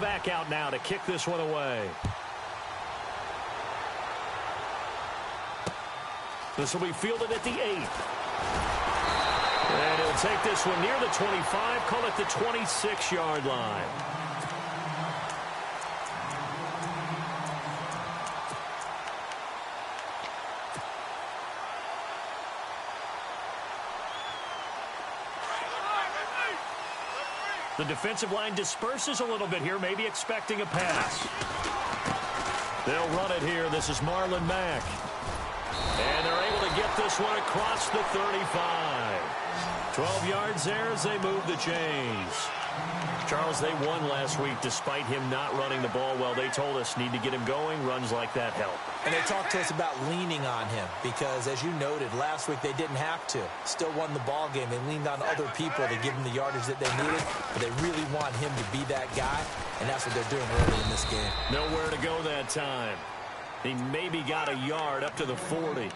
back out now to kick this one away. This will be fielded at the 8. And he'll take this one near the 25, call it the 26-yard line. The defensive line disperses a little bit here, maybe expecting a pass. They'll run it here. This is Marlon Mack. And they're able to get this one across the 35. 12 yards there as they move the chains. Charles, they won last week despite him not running the ball well. They told us need to get him going. Runs like that help. And they talked to us about leaning on him because, as you noted, last week they didn't have to. Still won the ball game. They leaned on other people to give him the yardage that they needed, but they really want him to be that guy, and that's what they're doing early in this game. Nowhere to go that time. He maybe got a yard up to the 40.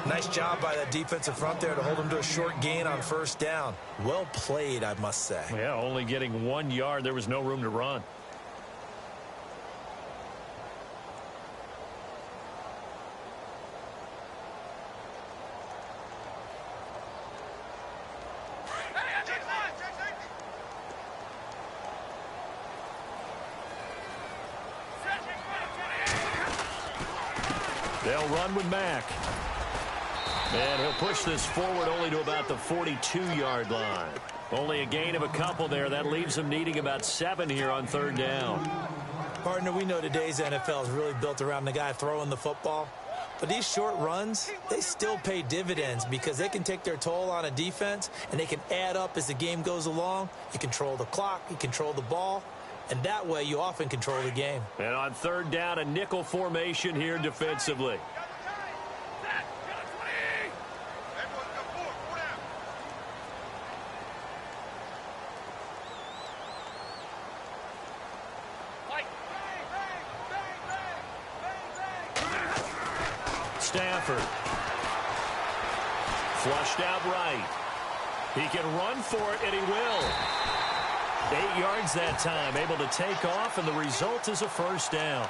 Nice job by that defensive front there to hold him to a short gain on first down. Well played, I must say. Yeah, only getting 1 yard. There was no room to run. They'll run with Mack. And he'll push this forward only to about the 42-yard line. Only a gain of a couple there. That leaves them needing about 7 here on third down. Partner, we know today's NFL is really built around the guy throwing the football. But these short runs, they still pay dividends because they can take their toll on a defense, and they can add up as the game goes along. You control the clock, you control the ball, and that way you often control the game. And on third down, a nickel formation here defensively. Stafford. Flushed out right. He can run for it, and he will. 8 yards that time, able to take off, and the result is a first down.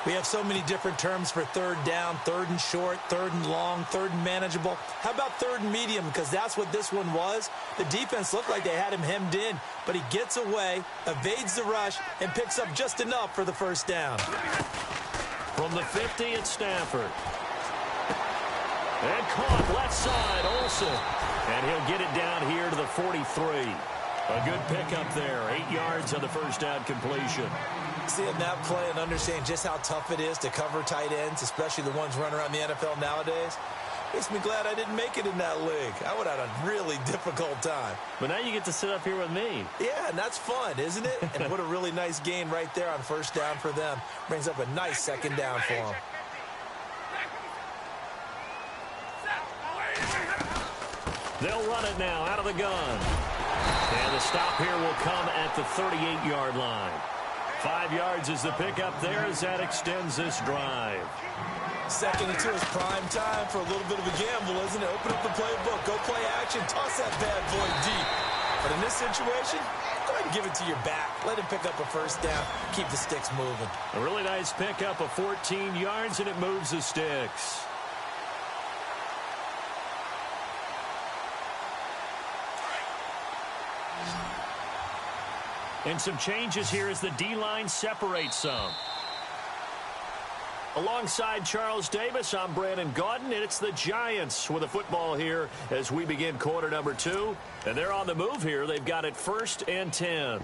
We have so many different terms for third down, third and short, third and long, third and manageable. How about third and medium? Because that's what this one was. The defense looked like they had him hemmed in, but he gets away, evades the rush, and picks up just enough for the first down. From the 50, it's Stafford. And caught left side, Olsen. And he'll get it down here to the 43. A good pickup there. 8 yards on the first down completion. Seeing that play and understanding just how tough it is to cover tight ends, especially the ones running around the NFL nowadays, makes me glad I didn't make it in that league. I would have had a really difficult time. But now you get to sit up here with me. Yeah, and that's fun, isn't it? And what a really nice gain right there on first down for them. Brings up a nice second down for them. They'll run it now out of the gun. And the stop here will come at the 38-yard line. 5 yards is the pickup there as that extends this drive. Second and 2 is prime time for a little bit of a gamble, isn't it? Open up the playbook, go play action, toss that bad boy deep. But in this situation, go ahead and give it to your back. Let him pick up a first down, keep the sticks moving. A really nice pickup of 14 yards, and it moves the sticks. And some changes here as the D-line separates some. Alongside Charles Davis, I'm Brandon Gaudin, and it's the Giants with the football here as we begin quarter number 2. And they're on the move here. They've got it 1st and 10.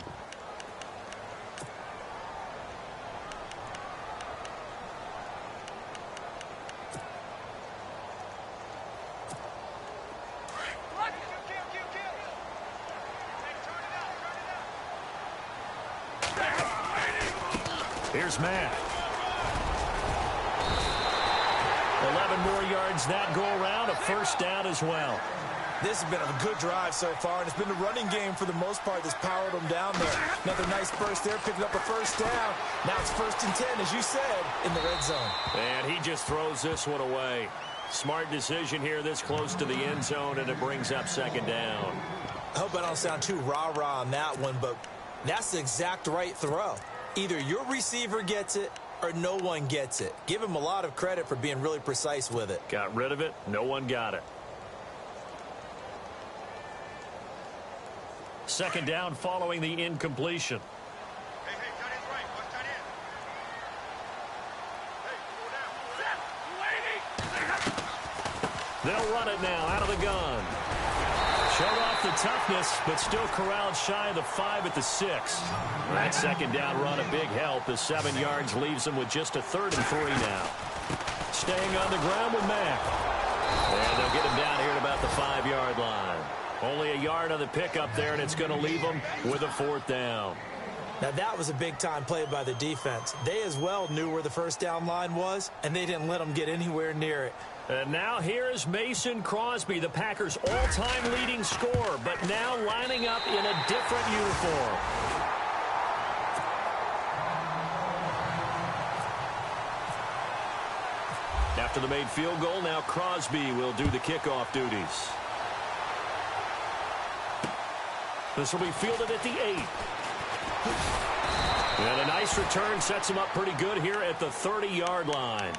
Here's Matt. 11 more yards that go around, a first down as well. This has been a good drive so far, and it's been the running game for the most part that's powered them down there. Another nice burst there, picking up a first down. Now it's 1st and 10, as you said, in the red zone. And he just throws this one away. Smart decision here this close to the end zone, and it brings up 2nd down. I hope I don't sound too rah-rah on that one, but That's the exact right throw. Either your receiver gets it or no one gets it. Give him a lot of credit for being really precise with it. Got rid of it. No one got it. Second down following the incompletion. Hey, tight end's right. Watch tight end. Hey, go down. They'll run it now out of the gun. Showed off the toughness, but still corralled shy of the 5 at the 6. That second down run a big help as 7 yards leaves them with just a 3rd and 3 now. Staying on the ground with Mack. And they'll get him down here at about the 5-yard line. Only a yard on the pickup there, and it's going to leave them with a 4th down. Now, that was a big-time play by the defense. They as well knew where the first down line was, and they didn't let them get anywhere near it. And now here's Mason Crosby, the Packers' all-time leading scorer, but now lining up in a different uniform. After the made field goal, now Crosby will do the kickoff duties. This will be fielded at the 8. And a nice return sets him up pretty good here at the 30-yard line.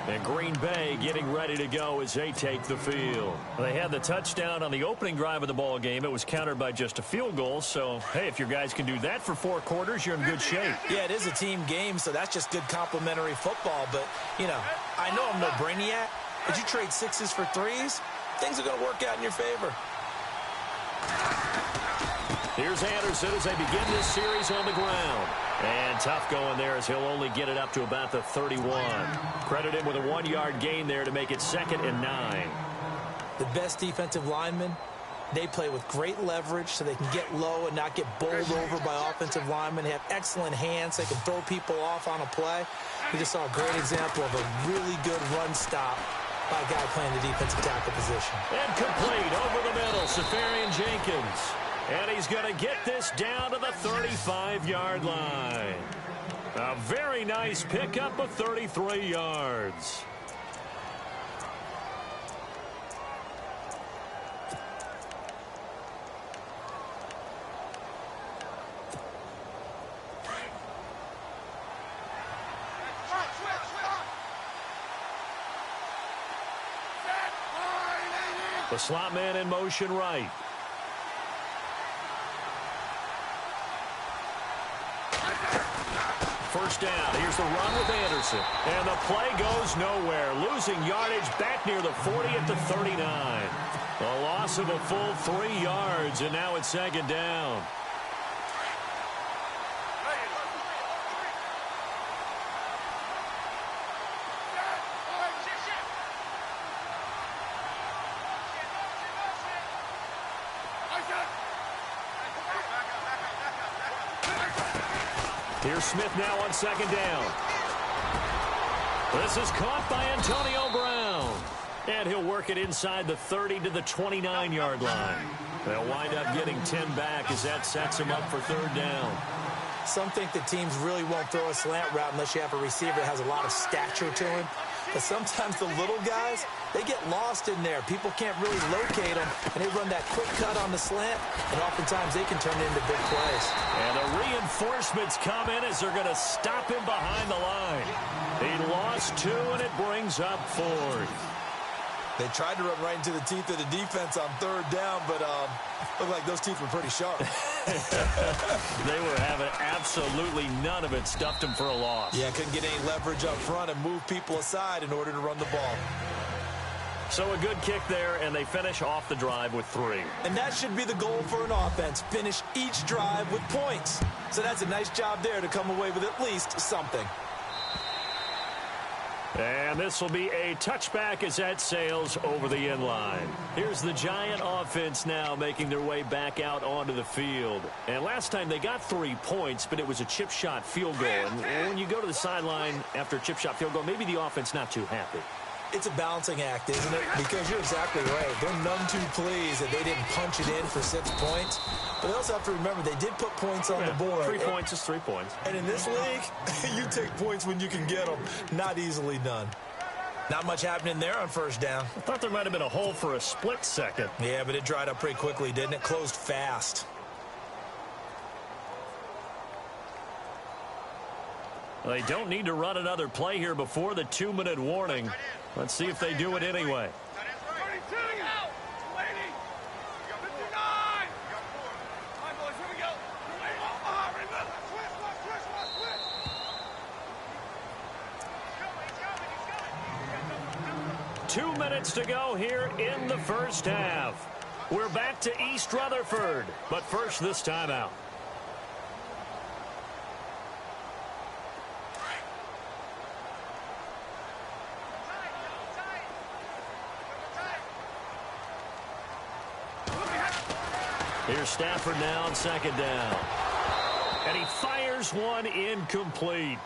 And Green Bay getting ready to go as they take the field. They had the touchdown on the opening drive of the ball game. It was countered by just a field goal. So, hey, if your guys can do that for 4 quarters, you're in good shape. Yeah, it is a team game, so that's just good complimentary football. But, you know, I know I'm no brainiac, but you trade 6s for 3s, things are going to work out in your favor. Here's Anderson as they begin this series on the ground. And tough going there as he'll only get it up to about the 31. Credit him with a 1-yard gain there to make it 2nd and 9. The best defensive linemen, they play with great leverage so they can get low and not get bowled over by offensive linemen. They have excellent hands. They can throw people off on a play. We just saw a great example of a really good run stop by a guy playing the defensive tackle position. And complete over the middle, Safarian Jenkins. And he's going to get this down to the 35-yard line. A very nice pickup of 33 yards. The slot man in motion right. First down. Here's the run with Anderson. And the play goes nowhere. Losing yardage back near the 40 at the 39. A loss of a full 3 yards, and now it's 2nd down. Here's Smith now on 2nd down. This is caught by Antonio Brown. And he'll work it inside the 30 to the 29-yard line. They'll wind up getting 10 back as that sets him up for 3rd down. Some think that teams really won't throw a slant route unless you have a receiver that has a lot of stature to him. But sometimes the little guys, they get lost in there. People can't really locate them, and they run that quick cut on the slant, and oftentimes they can turn it into big plays. And the reinforcements come in as they're going to stop him behind the line. He lost 2, and it brings up 4th. They tried to run right into the teeth of the defense on 3rd down, but looked like those teeth were pretty sharp. They were having absolutely none of it. Stuffed him for a loss. Yeah, couldn't get any leverage up front and move people aside in order to run the ball. So a good kick there, and they finish off the drive with 3. And that should be the goal for an offense. Finish each drive with points. So that's a nice job there to come away with at least something. And this will be a touchback as that sails over the end line. Here's the Giant offense now making their way back out onto the field. And last time they got 3 points, but it was a chip shot field goal. And when you go to the sideline after a chip shot field goal, maybe the offense not too happy. It's a balancing act, isn't it? Because you're exactly right. They're none too pleased that they didn't punch it in for 6 points. But they also have to remember they did put points on the board. 3 points is 3 points. And in this league, you take points when you can get them. Not easily done. Not much happening there on 1st down. I thought there might have been a hole for a split second. Yeah, but it dried up pretty quickly, didn't it? Closed fast. They don't need to run another play here before the 2-minute warning. Let's see if they do it anyway. Two minutes to go here in the first half. We're back to East Rutherford, but first this timeout. Here's Stafford now on second down. And he fires one incomplete.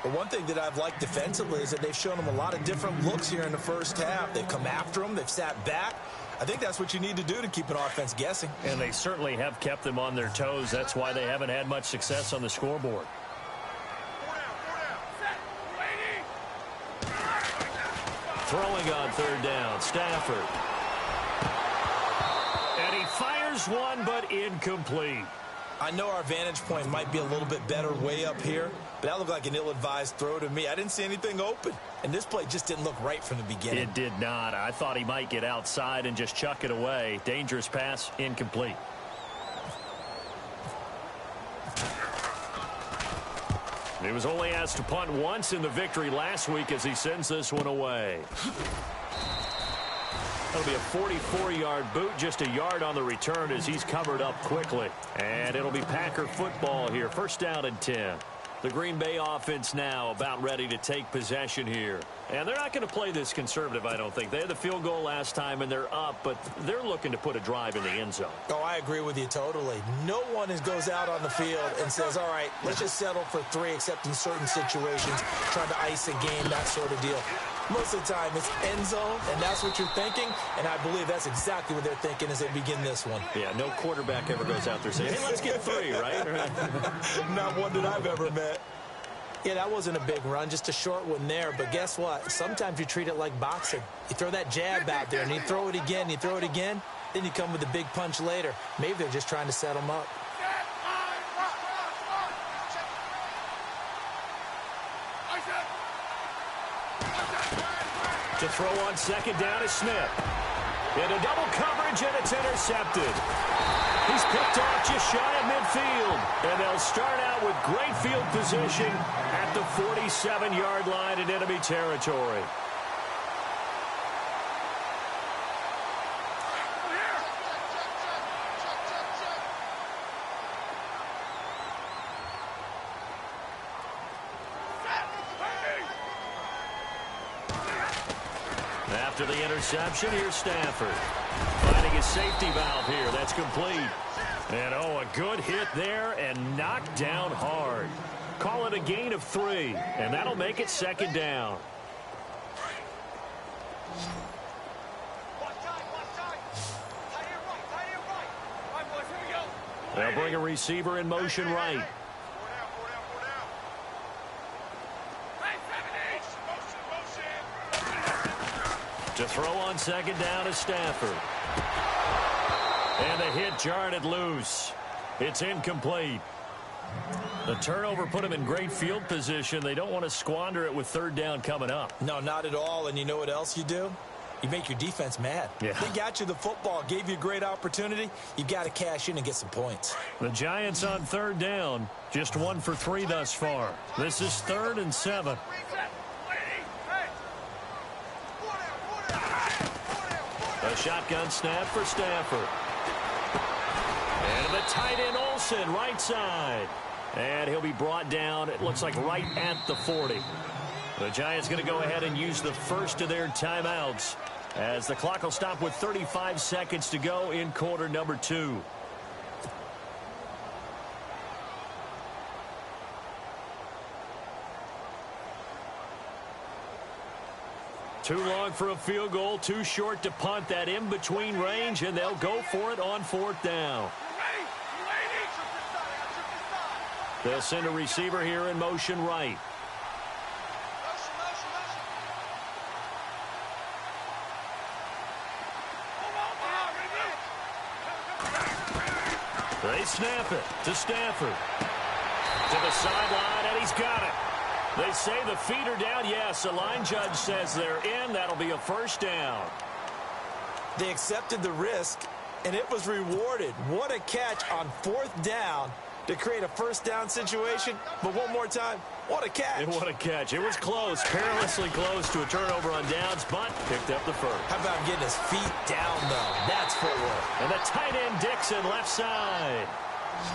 But one thing that I've liked defensively is that they've shown him a lot of different looks here in the first half. They've come after him. They've sat back. I think that's what you need to do to keep an offense guessing. And they certainly have kept them on their toes. That's why they haven't had much success on the scoreboard. Throwing on third down, Stafford. And he fires one, but incomplete. I know our vantage point might be a little bit better way up here, but that looked like an ill-advised throw to me. I didn't see anything open, and this play just didn't look right from the beginning. It did not. I thought he might get outside and just chuck it away. Dangerous pass, incomplete. He was only asked to punt once in the victory last week as he sends this one away. That'll be a 44-yard boot, just a yard on the return as he's covered up quickly. And it'll be Packer football here. First down and 10. The Green Bay offense now about ready to take possession here. And they're not going to play this conservative, I don't think. They had the field goal last time, and they're up, but they're looking to put a drive in the end zone. Oh, I agree with you totally. No one goes out on the field and says, all right, let's just settle for 3, except in certain situations, trying to ice a game, that sort of deal. Most of the time, it's end zone, and that's what you're thinking, and I believe that's exactly what they're thinking as they begin this one. Yeah, no quarterback ever goes out there saying, hey, let's get 3, right? Not one that I've ever met. Yeah, that wasn't a big run, just a short one there. But guess what? Sometimes you treat it like boxing. You throw that jab out there, and you throw it again, you throw it again, then you come with a big punch later. Maybe they're just trying to set them up. To throw on second down is Smith. Into double coverage, and it's intercepted. He's picked off just shy of midfield. And they'll start out with great field position at the 47-yard line in enemy territory. After the interception, here's Stafford. Finding his safety valve here. That's complete. And, oh, a good hit there and knocked down hard. Call it a gain of 3, and that'll make it second down. They'll bring a receiver in motion right. To throw on second down is Stafford. And the hit jarred it loose. It's incomplete. The turnover put him in great field position. They don't want to squander it with third down coming up. No, not at all. And you know what else you do? You make your defense mad. Yeah. They got you the football, gave you a great opportunity. You've got to cash in and get some points. The Giants on third down. Just 1 for 3 thus far. This is 3rd and 7. A shotgun snap for Stafford. And the tight end Olsen, right side. And he'll be brought down, it looks like right at the 40. The Giants going to go ahead and use the first of their timeouts as the clock will stop with 35 seconds to go in quarter number 2. Too long for a field goal, too short to punt. That in-between range, and they'll go for it on 4th down. They'll send a receiver here in motion right. They snap it to Stafford. To the sideline, and he's got it. They say the feet are down. Yes, the line judge says they're in. That'll be a first down. They accepted the risk, and it was rewarded. What a catch on 4th down to create a first down situation. But one more time, what a catch. And what a catch. It was close, perilously close to a turnover on downs, but picked up the first. How about getting his feet down, though? That's footwork. And the tight end Dixon left side.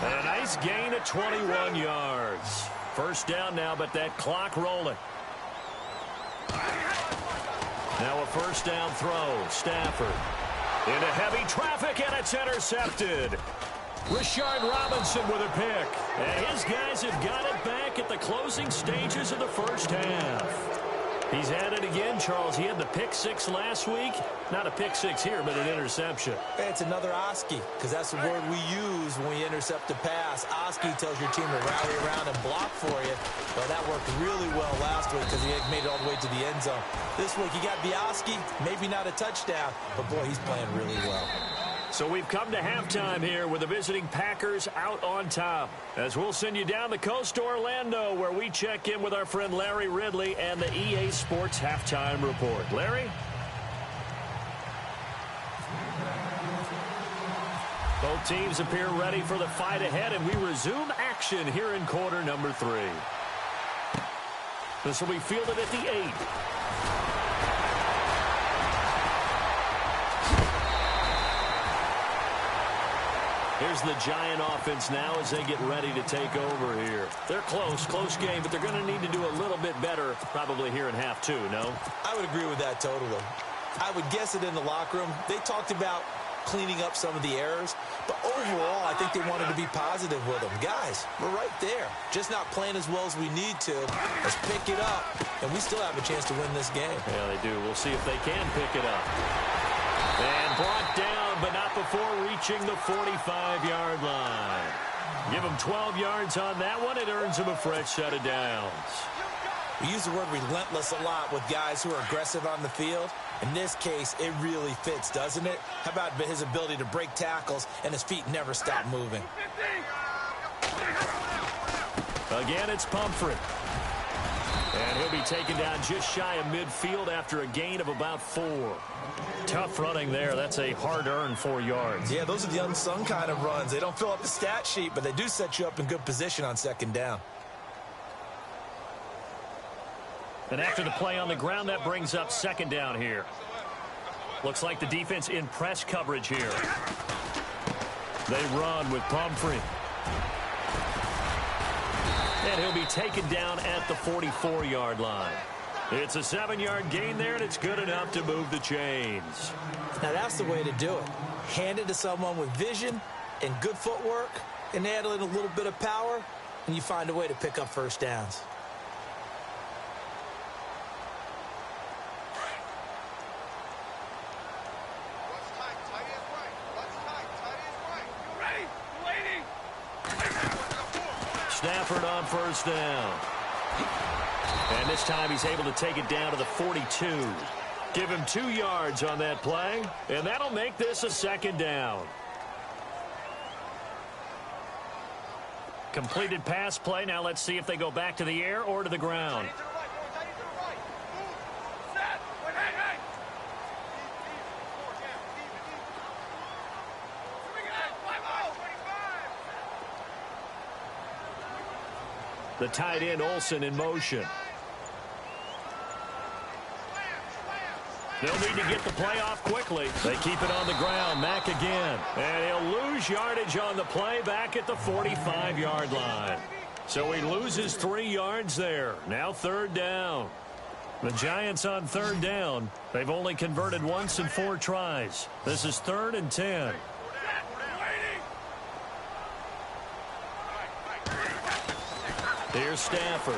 And a nice gain of 21 yards. First down now, but that clock rolling. Now a first down throw. Stafford into heavy traffic, and it's intercepted. Rashard Robinson with a pick. And his guys have got it back at the closing stages of the first half. He's had it again, Charles. He had the pick six last week. Not a pick six here, but an interception. It's another Oski, because that's the word we use when we intercept a pass. Oski tells your team to rally around and block for you. Well, that worked really well last week because he made it all the way to the end zone. This week, he got the Oski, maybe not a touchdown, but boy, he's playing really well. So we've come to halftime here with the visiting Packers out on top. As we'll send you down the coast to Orlando, where we check in with our friend Larry Ridley and the EA Sports Halftime Report. Larry? Both teams appear ready for the fight ahead, and we resume action here in quarter number 3. This will be fielded at the 8. Here's the Giant offense now as they get ready to take over here. They're close game, but they're going to need to do a little bit better probably here in half 2, no? I would agree with that totally. I would guess it in the locker room. They talked about cleaning up some of the errors, but overall, I think they wanted to be positive with them. Guys, we're right there. Just not playing as well as we need to. Let's pick it up, and we still have a chance to win this game. Yeah, they do. We'll see if they can pick it up. And brought down, but not before reaching the 45-yard line. Give them 12 yards on that one. It earns them a fresh set of downs. We use the word relentless a lot with guys who are aggressive on the field. In this case, it really fits, doesn't it? How about his ability to break tackles and his feet never stop moving? Again, it's Pumphrey. And he'll be taken down just shy of midfield after a gain of about 4. Tough running there. That's a hard-earned 4 yards. Yeah, those are the unsung kind of runs. They don't fill up the stat sheet, but they do set you up in good position on second down. And after the play on the ground, that brings up second down here. Looks like the defense in press coverage here. They run with Pumphrey. And he'll be taken down at the 44-yard line. It's a 7-yard gain there, and it's good enough to move the chains. Now, that's the way to do it. Hand it to someone with vision and good footwork, and add in a little bit of power, and you find a way to pick up first downs. Stafford on first down. And this time he's able to take it down to the 42. Give him 2 yards on that play, and that'll make this a second down. Completed pass play. Now let's see if they go back to the air or to the ground. The tight end Olsen in motion. They'll need to get the play off quickly. They keep it on the ground. Mack again. And he'll lose yardage on the play back at the 45-yard line. So he loses 3 yards there. Now third down. The Giants on third down. They've only converted once in 4 tries. This is 3rd and 10. Here's Stafford.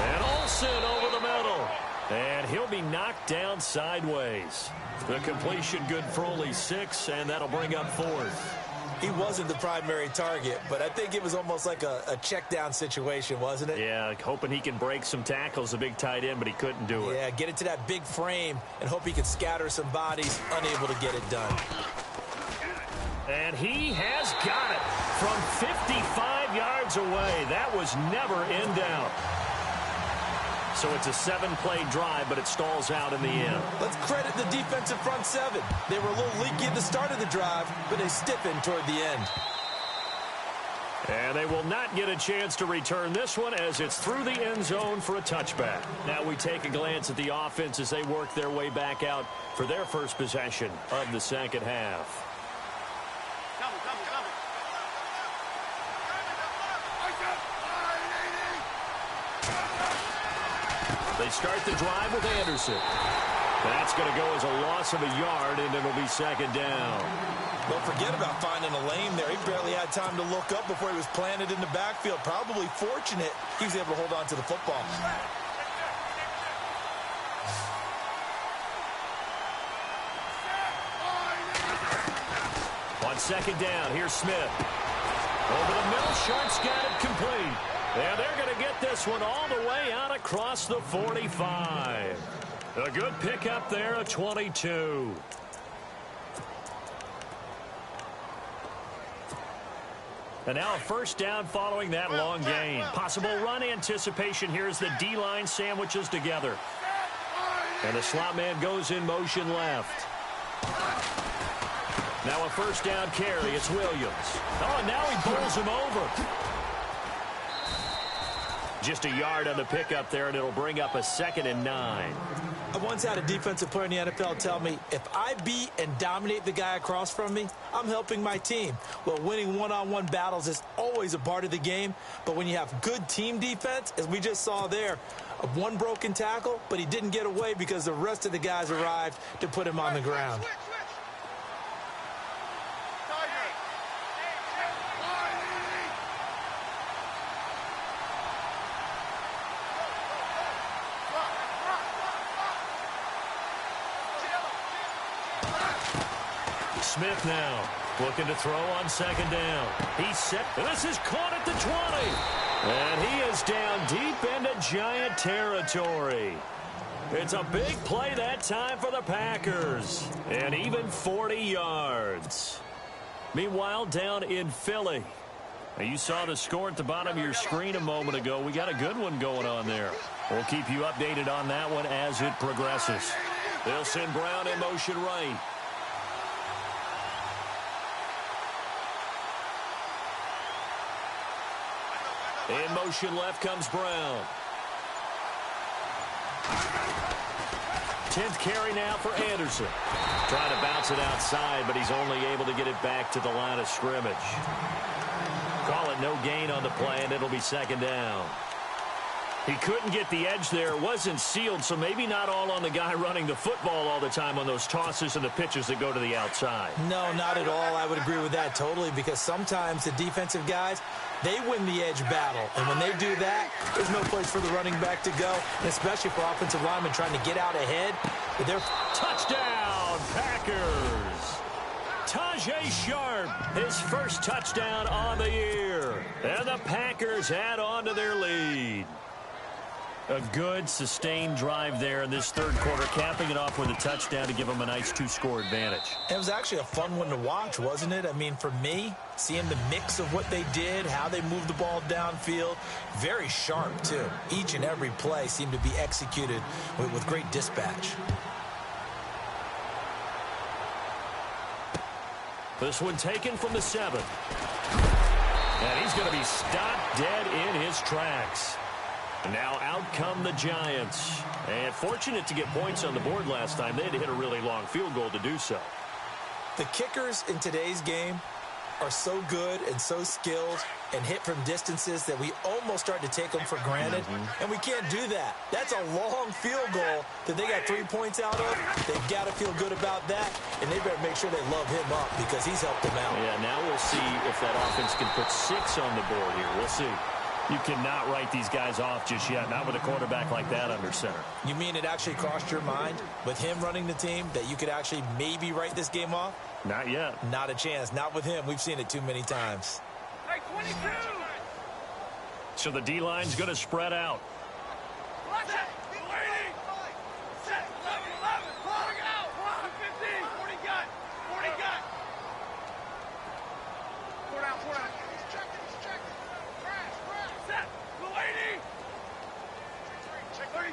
And Olsen over the middle. And he'll be knocked down sideways. The completion good for only 6, and that'll bring up 4th. He wasn't the primary target, but I think it was almost like a check down situation, wasn't it? Yeah, hoping he can break some tackles, a big tight end, but he couldn't do it. Yeah, get it to that big frame and hope he can scatter some bodies, unable to get it done. And he has got it from 55 yards away. That was never in doubt. So it's a 7-play drive, but it stalls out in the end. Let's credit the defensive front seven. They were a little leaky at the start of the drive, but they stiffened toward the end. And they will not get a chance to return this one as it's through the end zone for a touchback. Now we take a glance at the offense as they work their way back out for their first possession of the second half. They start the drive with Anderson. That's going to go as a loss of a yard, and it'll be second down. Don't forget about finding a lane there. He barely had time to look up before he was planted in the backfield. Probably fortunate he was able to hold on to the football. On second down, here's Smith. Over the middle, Sharp's got it complete. And they're going to get this one all the way out across the 45. A good pickup there, a 22. And now a first down following that long gain. Possible run anticipation here as the D-line sandwiches together. And the slot man goes in motion left. Now a first down carry. It's Williams. Oh, and now he bowls him over. Just a yard on the pickup there, and it'll bring up a 2nd and 9. I once had a defensive player in the NFL tell me, if I beat and dominate the guy across from me, I'm helping my team. Well, winning one-on-one battles is always a part of the game, but when you have good team defense, as we just saw there, one broken tackle, but he didn't get away because the rest of the guys arrived to put him on the ground. Smith now looking to throw on second down. He's set. This is caught at the 20. And he is down deep into Giant territory. It's a big play that time for the Packers. And even 40 yards. Meanwhile, down in Philly. Now, you saw the score at the bottom of your screen a moment ago. We got a good one going on there. We'll keep you updated on that one as it progresses. They'll send Brown in motion right. In motion left comes Brown. 10th carry now for Anderson. Trying to bounce it outside, but he's only able to get it back to the line of scrimmage. Call it no gain on the play, and it'll be second down. He couldn't get the edge there. It wasn't sealed, so maybe not all on the guy running the football all the time on those tosses and the pitches that go to the outside. No, not at all. I would agree with that totally, because sometimes the defensive guys, they win the edge battle. And when they do that, there's no place for the running back to go, and especially for offensive linemen trying to get out ahead. But they're touchdown, Packers. Tajay Sharp, his first touchdown on the year. And the Packers add on to their lead. A good, sustained drive there in this third quarter, capping it off with a touchdown to give them a nice 2-score advantage. It was actually a fun one to watch, wasn't it? I mean, for me, seeing the mix of what they did, how they moved the ball downfield, very sharp, too. Each and every play seemed to be executed with great dispatch. This one taken from the 7. And he's going to be stopped dead in his tracks. Now out come the Giants. And fortunate to get points on the board last time. They had to hit a really long field goal to do so. The kickers in today's game are so good and so skilled and hit from distances that we almost start to take them for granted. And we can't do that. That's a long field goal that they got 3 points out of. They've got to feel good about that. And they better make sure they love him up because he's helped them out. Yeah, now we'll see if that offense can put 6 on the board here. We'll see. You cannot write these guys off just yet, not with a quarterback like that under center. You mean it actually crossed your mind with him running the team that you could actually maybe write this game off? Not yet. Not a chance. Not with him. We've seen it too many times. Hey, 22! So the D-line's going to spread out. Watch it! 80! 11, 11! Bring out! 15! 40 gun! 40 gun! 4 down, 4 down. He's checking, he's checking. Crash, crash! Set! 80! 30,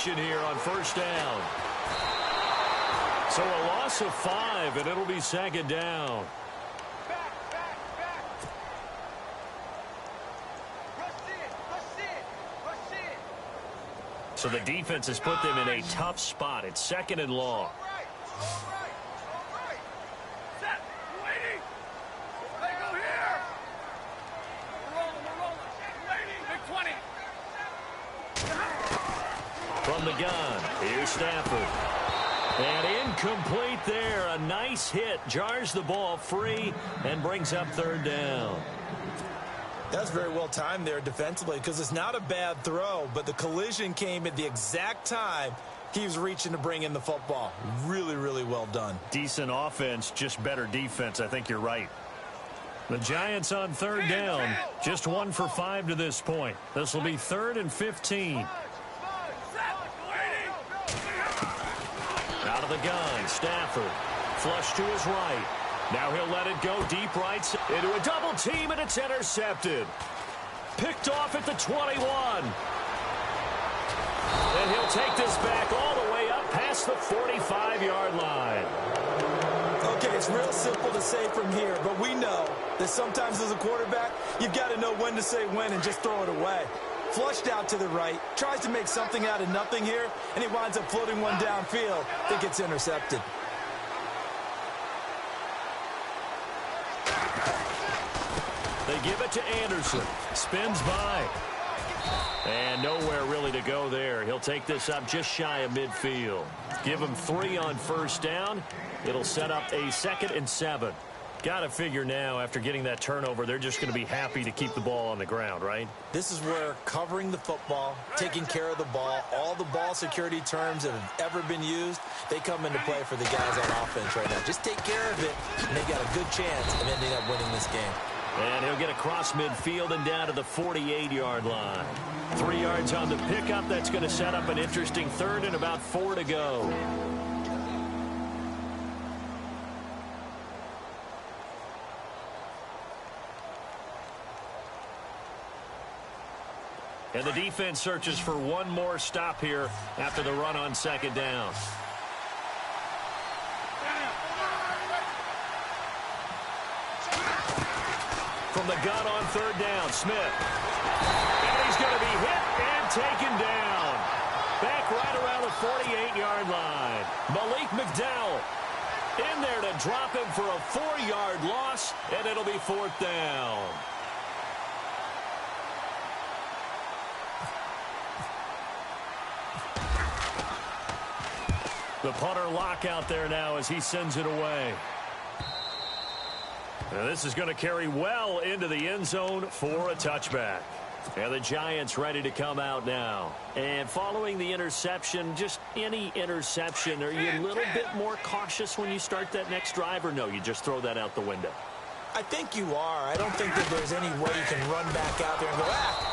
possession here on first down. So a loss of 5, and it'll be second down. So the defense has put them in a tough spot. It's second and long. From the gun, here's Stafford. And incomplete there. A nice hit. Jars the ball free and brings up third down. That's very well timed there defensively because it's not a bad throw, but the collision came at the exact time he was reaching to bring in the football. Really, really well done. Decent offense, just better defense. I think you're right. The Giants on third down. Just 1 for 5 to this point. This will be 3rd and 15. Out of the gun, Stafford. Flush to his right. Now he'll let it go deep right into a double team, and it's intercepted. Picked off at the 21. And he'll take this back all the way up past the 45-yard line. Okay, it's real simple to say from here, but we know that sometimes as a quarterback, you've got to know when to say when and just throw it away. Flushed out to the right, tries to make something out of nothing here, and he winds up floating one downfield that gets intercepted. They give it to Anderson. Spins by. And nowhere really to go there. He'll take this up just shy of midfield. Give him 3 on first down. It'll set up a 2nd and 7. Got to figure now, after getting that turnover, they're just going to be happy to keep the ball on the ground, right? This is where covering the football, taking care of the ball, all the ball security terms that have ever been used, they come into play for the guys on offense right now. Just take care of it, and they got a good chance of ending up winning this game. And he'll get across midfield and down to the 48-yard line. 3 yards on the pickup. That's going to set up an interesting 3rd and about 4 to go. And the defense searches for one more stop here after the run on second down. From the gun on third down, Smith. And he's going to be hit and taken down. Back right around the 48-yard line. Malik McDowell in there to drop him for a 4-yard loss, and it'll be 4th down. The punter lock out there now as he sends it away. Now this is going to carry well into the end zone for a touchback. And the Giants ready to come out now. And following the interception, just any interception, are you a little bit more cautious when you start that next drive, or no, you just throw that out the window? I think you are. I don't think that there's any way you can run back out there and go,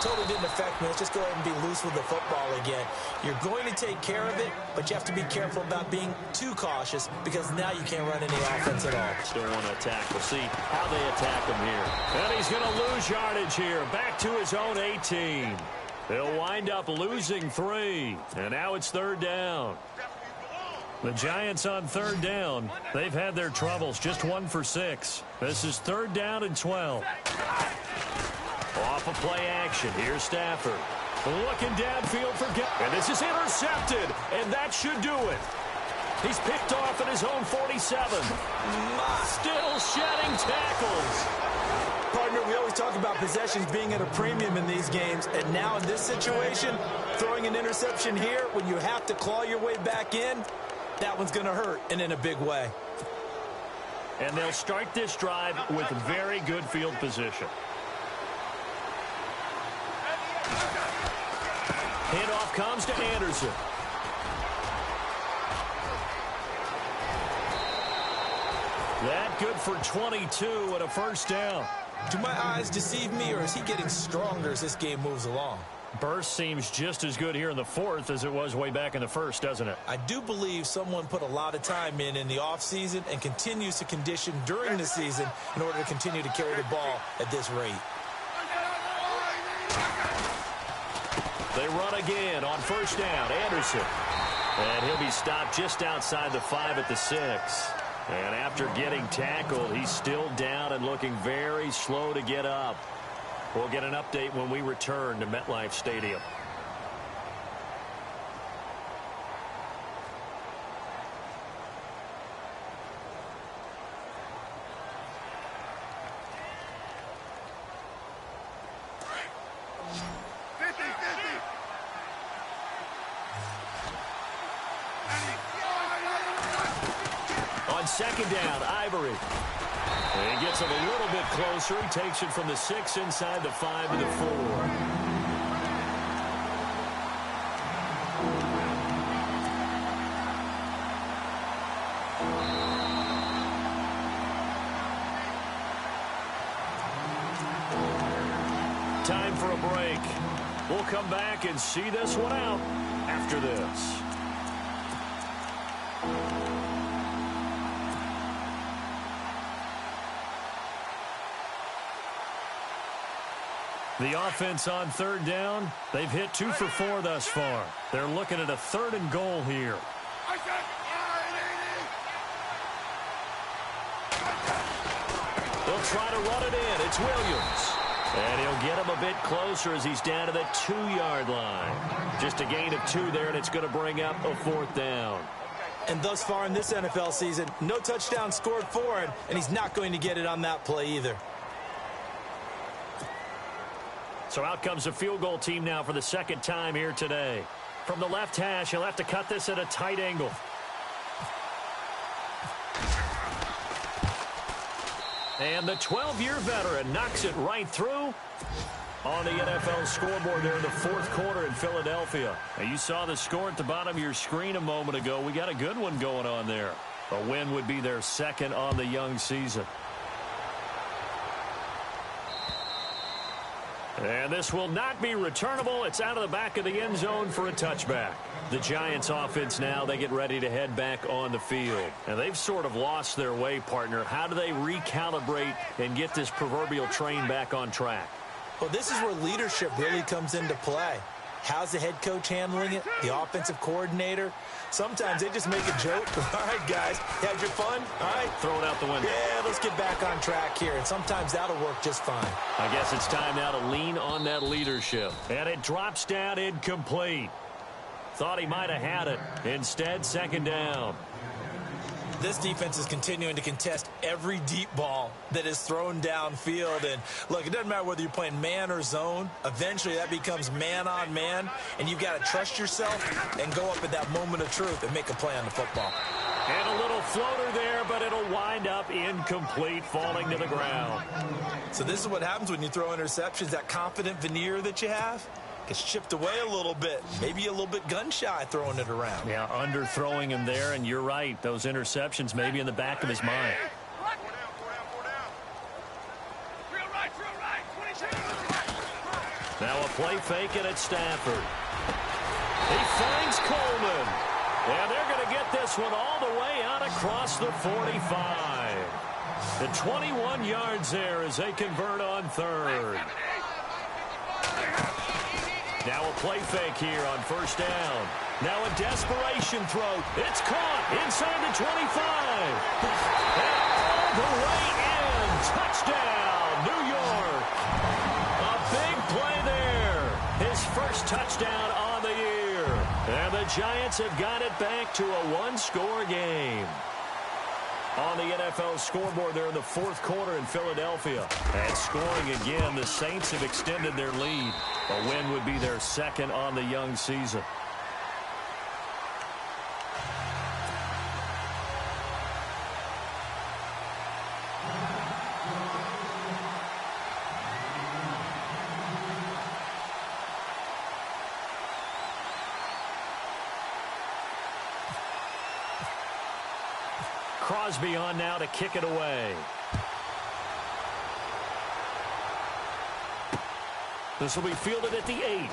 totally didn't affect me. Let's just go ahead and be loose with the football again. You're going to take care of it, but you have to be careful about being too cautious because now you can't run any offense at all. Still want to attack. We'll see how they attack him here. And he's going to lose yardage here. Back to his own 18. They'll wind up losing 3. And now it's third down. The Giants on third down. They've had their troubles. Just 1 for 6. This is third down and 12. Off of play action. Here's Stafford. Looking downfield for and this is intercepted. And that should do it. He's picked off at his own 47. Still shedding tackles. Partner, we always talk about possessions being at a premium in these games. And now in this situation, throwing an interception here when you have to claw your way back in, that one's going to hurt, and in a big way. And they'll start this drive with very good field position. Handoff comes to Anderson. That good for 22 and a first down. Do my eyes deceive me, or is he getting stronger as this game moves along? Burst seems just as good here in the 4th as it was way back in the 1st, doesn't it? I do believe someone put a lot of time in the offseason and continues to condition during the season in order to continue to carry the ball at this rate. They run again on first down. Anderson. And he'll be stopped just outside the 5 at the 6. And after getting tackled, he's still down and looking very slow to get up. We'll get an update when we return to MetLife Stadium. Second down, Ivory. And he gets it a little bit closer. He takes it from the 6 inside the 5 to the 4. Time for a break. We'll come back and see this one out after this. The offense on third down, they've hit 2 for 4 thus far. They're looking at a 3rd and goal here. They'll try to run it in. It's Williams. And he'll get him a bit closer as he's down to the 2-yard line. Just a gain of 2 there, and it's going to bring up a 4th down. And thus far in this NFL season, no touchdown scored for him, and he's not going to get it on that play either. So out comes the field goal team now for the 2nd time here today. From the left hash, he'll have to cut this at a tight angle. And the 12-year veteran knocks it right through on the NFL scoreboard there in the 4th quarter in Philadelphia. Now, you saw the score at the bottom of your screen a moment ago. We got a good one going on there. A win would be their 2nd on the young season. And this will not be returnable. It's out of the back of the end zone for a touchback. The Giants offense now, they get ready to head back on the field. And they've sort of lost their way, partner. How do they recalibrate and get this proverbial train back on track? Well, this is where leadership really comes into play. How's the head coach handling it? The offensive coordinator? Sometimes they just make a joke. All right, guys, had your fun? All right. Throw it out the window. Yeah, let's get back on track here. And sometimes that'll work just fine. I guess it's time now to lean on that leadership. And it drops down incomplete. Thought he might have had it. Instead, 2nd down. This defense is continuing to contest every deep ball that is thrown downfield. And, look, it doesn't matter whether you're playing man or zone. Eventually, that becomes man-on-man, and you've got to trust yourself and go up at that moment of truth and make a play on the football. And a little floater there, but it'll wind up incomplete, falling to the ground. So this is what happens when you throw interceptions. That confident veneer that you have gets chipped away a little bit. Maybe a little bit gun-shy throwing it around. Yeah, underthrowing him there, and you're right. Those interceptions may be in the back of his mind. Now a play fake, and it's Stafford. He finds Coleman. And they're going to get this one all the way out across the 45. The 21 yards there as they convert on 3rd. Now a play fake here on 1st down. Now a desperation throw. It's caught inside the 25. And all the way in. Touchdown, New York. A big play there. His first touchdown on the year. And the Giants have got it back to a 1-score game. On the NFL scoreboard there in the 4th quarter in Philadelphia. And scoring again, the Saints have extended their lead. A win would be their 2nd on the young season. Crosby on now to kick it away. This will be fielded at the 8.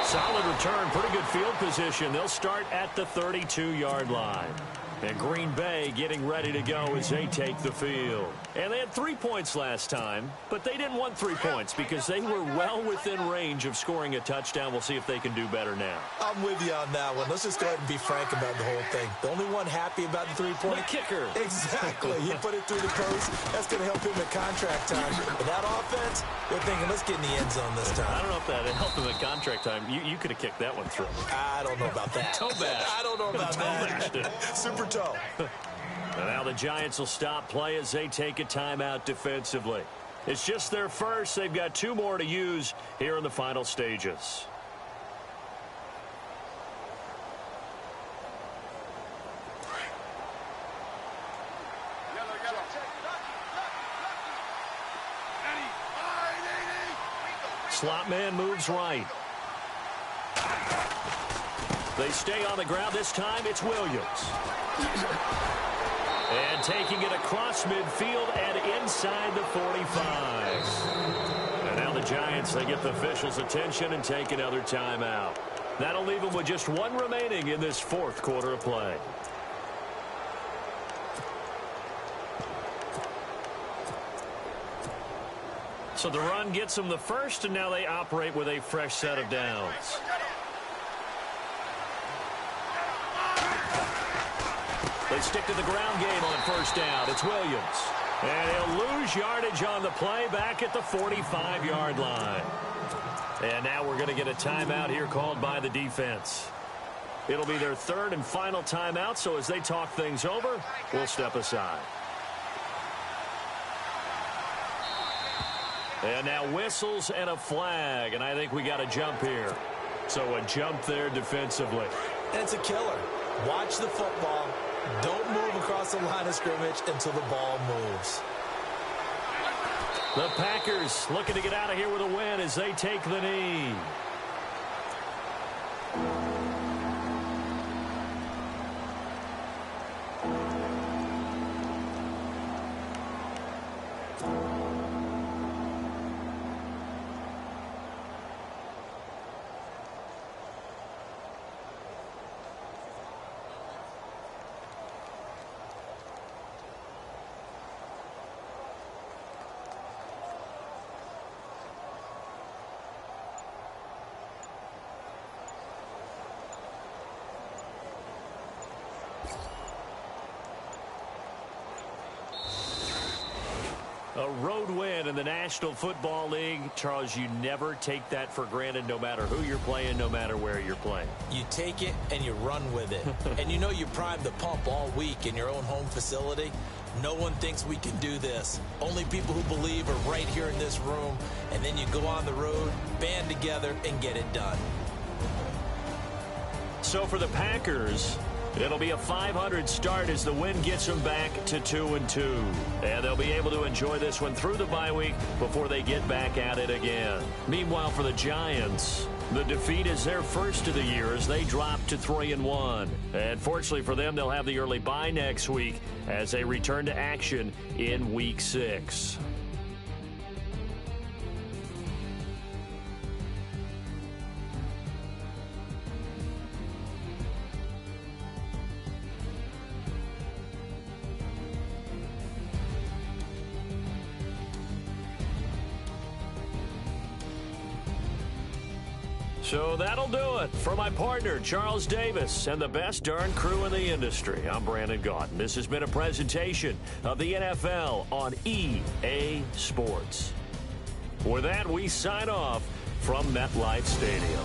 Solid return, pretty good field position. They'll start at the 32-yard line. And Green Bay getting ready to go as they take the field. And they had 3 points last time, but they didn't want 3 points because they were well within range of scoring a touchdown. We'll see if they can do better now. I'm with you on that one. Let's just go ahead and be frank about the whole thing. The only one happy about the 3-point. The kicker. Exactly. He put it through the post. That's going to help him at contract time. But that offense, they're thinking, let's get in the end zone this time. I don't know if that helped him at contract time. You could have kicked that one through. I don't know about that. Toe bash. I don't know about that. Super toe. And now the Giants will stop play as they take a timeout defensively. It's just their first. They've got 2 more to use here in the final stages. Slot man moves right. They stay on the ground. This time it's Williams. And taking it across midfield and inside the 45. And now the Giants, they get the officials' attention and take another timeout. That'll leave them with just 1 remaining in this 4th quarter of play. So the run gets them the first, and now they operate with a fresh set of downs. They stick to the ground game on first down. It's Williams. And he'll lose yardage on the play back at the 45-yard line. And now we're going to get a timeout here called by the defense. It'll be their 3rd and final timeout, so as they talk things over, we'll step aside. And now whistles and a flag, and I think we got a jump here. So a jump there defensively. And it's a killer. Watch the football. Don't move across the line of scrimmage until the ball moves. The Packers looking to get out of here with a win as they take the knee. A road win in the National Football League. Charles, you never take that for granted no matter who you're playing, no matter where you're playing. You take it and you run with it. And you know you primed the pump all week in your own home facility. No one thinks we can do this. Only people who believe are right here in this room. And then you go on the road, band together, and get it done. So for the Packers, it'll be a 500 start as the win gets them back to 2-2. And they'll be able to enjoy this one through the bye week before they get back at it again. Meanwhile, for the Giants, the defeat is their first of the year as they drop to 3-1. And fortunately for them, they'll have the early bye next week as they return to action in Week 6. So that'll do it. For my partner, Charles Davis, and the best darn crew in the industry, I'm Brandon Gaudin. This has been a presentation of the NFL on EA Sports. With that, we sign off from MetLife Stadium.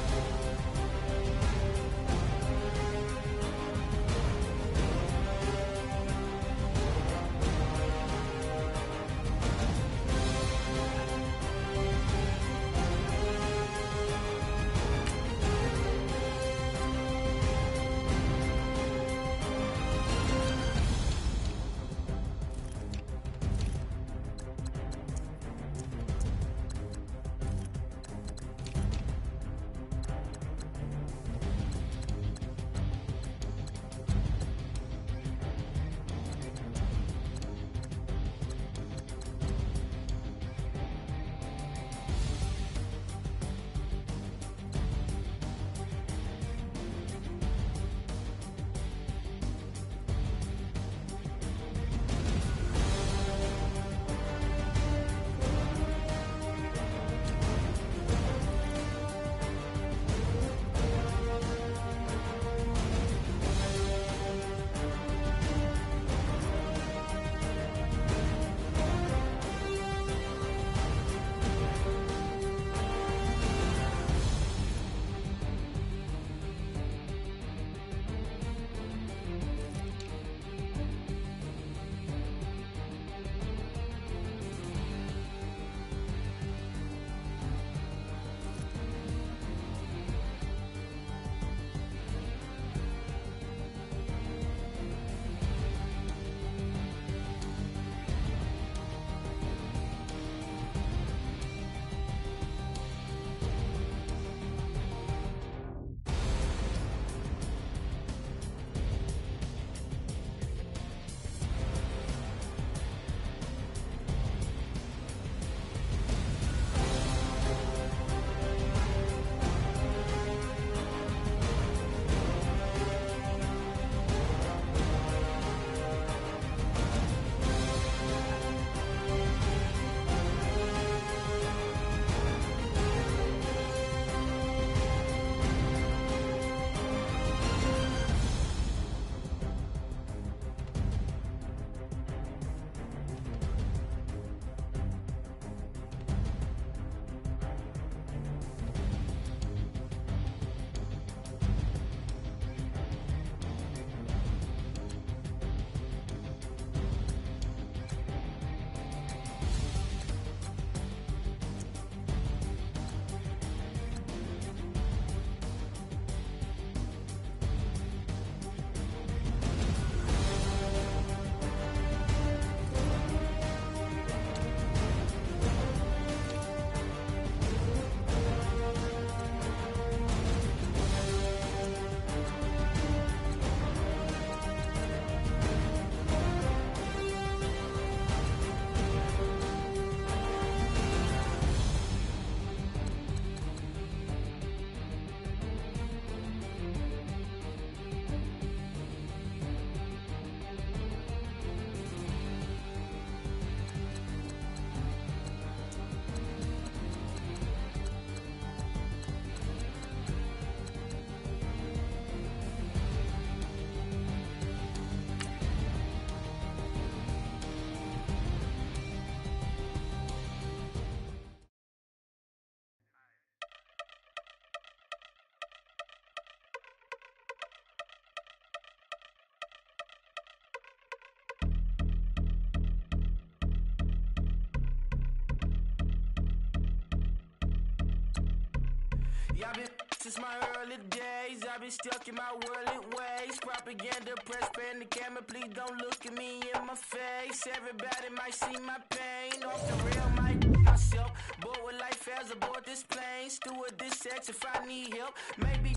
Y'all been since my early days. I've been stuck in my worldly ways. Propaganda, press, pan the camera. Please don't look at me in my face. Everybody might see my pain. Off the rail, might myself. Bored with life as aboard this plane. Steward this sex if I need help. Maybe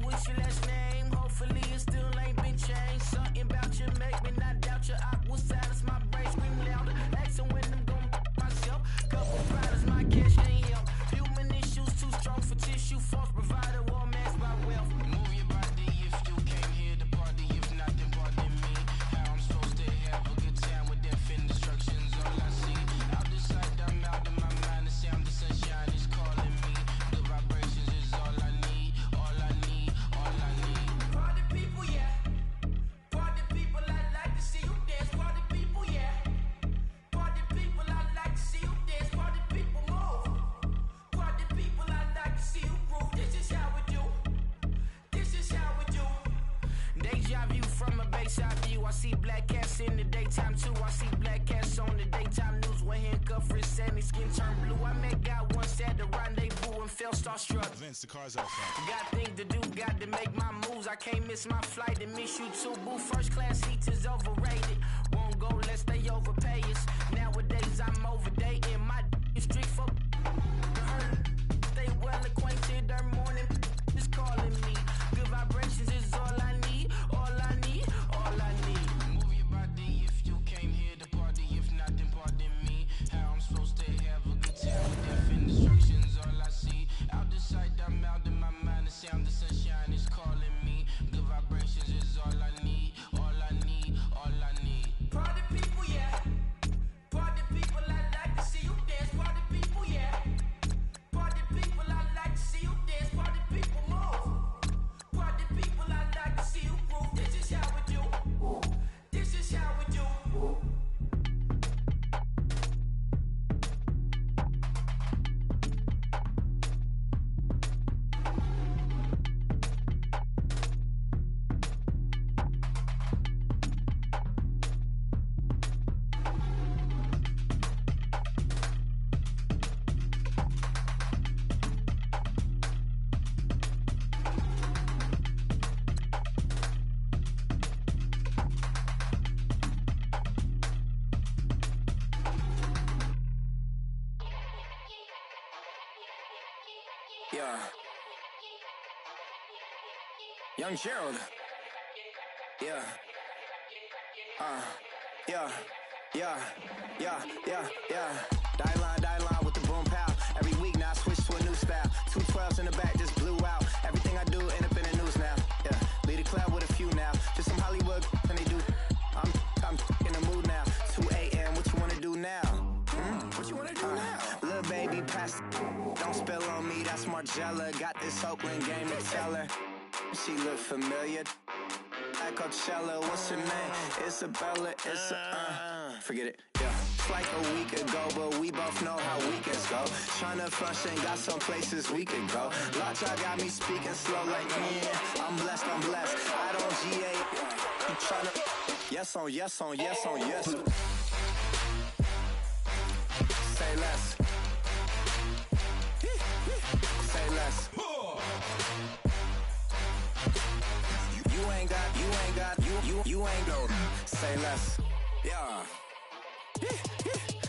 what's your last name? Hopefully it still ain't been changed. Something about you make me not doubt you. I will silence my brain, scream louder. Asking when I'm gon' myself. Couple problems, my cash ain't help. Human issues too strong for tissue. False provider, war mask by wealth. Move your body if you came here to party. If not, then pardon me. How I'm supposed to have a good time with them fin destructions. All I see out the sight, I'm out of my mind. The sound, the sunshine is calling me. The vibrations is all I need. All I need, all I need. Party people, yeah. Party people, I like to see you dance. Party people, yeah. Party people, I like to see you dance. Party people, move. Party people, I like to see you groove. This is how we do. This is how we do. Deja view from a bayside view. I see black cats in the daytime too. I see black cats on the daytime news. When handcuffed, wrist sandy, skin turned blue. I met God once at the rendezvous and felt starstruck. Vince, the car's outside. Got things to do, got to make my moves. I can't miss my flight and miss you too. Boo, first class seats is overrated. Won't go lest they overpay us. Nowadays I'm overdating. My is strict for stay well acquainted. Their morning is calling me. Good vibrations is all I need. All I need, all I need. Move your body if you came here to party. If not, then pardon me. How I'm supposed to have a good time with death and destruction's all I see. Out the sight, I'm out of my mind. The sound, the sunshine is calling me. Good vibrations is all I need. All I need, all I need. Party people, yeah. Party people, I like to see you dance. Party people, yeah. Party people, I like to see you dance. Party people, move. Party people, I like to see you groove. This is how we do. This is how we do. Yeah. Young Gerald. Yeah. Yeah. Die line with the boom pow. Every week now I switch to a new style. 212s in the back just blew out. Everything I do end up in the news now. Yeah. Lead a club with a few now. Just some Hollywood and they do. I'm in the mood now. 2 a.m. What you wanna do now? What you wanna do now? Little baby, pass. Don't spill on me. That's Margella. Got this Oakland game to tell her. She look familiar. At Coachella, what's her name? Isabella. Forget it. Yeah. It's like a week ago, but we both know how weekends go. Tryna function, got some places we could go. Lot y'all got me speaking slow like I'm blessed. I don't GA. You tryna yes on yes. Say less. Say less. You ain't got, say less. Yeah.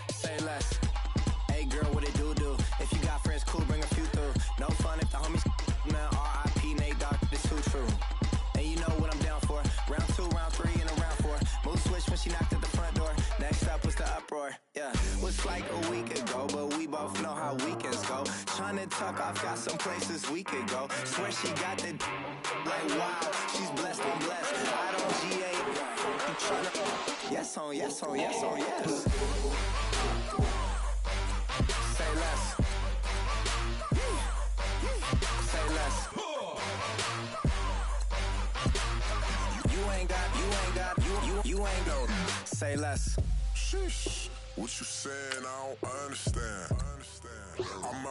Say less. Hey girl, what it do? If you got friends, cool, bring a few through. No fun if the homies, man, R.I.P. Nate Dogg, this too true. And you know what I'm down for. Round 2, round 3, and a round 4. Mood switch when she knocked at the front door. Next up was the uproar. Yeah, was like a week ago, but we both know how weekends go. Tryna tuck off, got some places we could go. Swear she got the like wow, she's blessed, I'm blessed. I don't GA. You tryna yes on yes. Say less. Say less. You ain't got. Say less. Sheesh. What you saying? I don't understand. I'm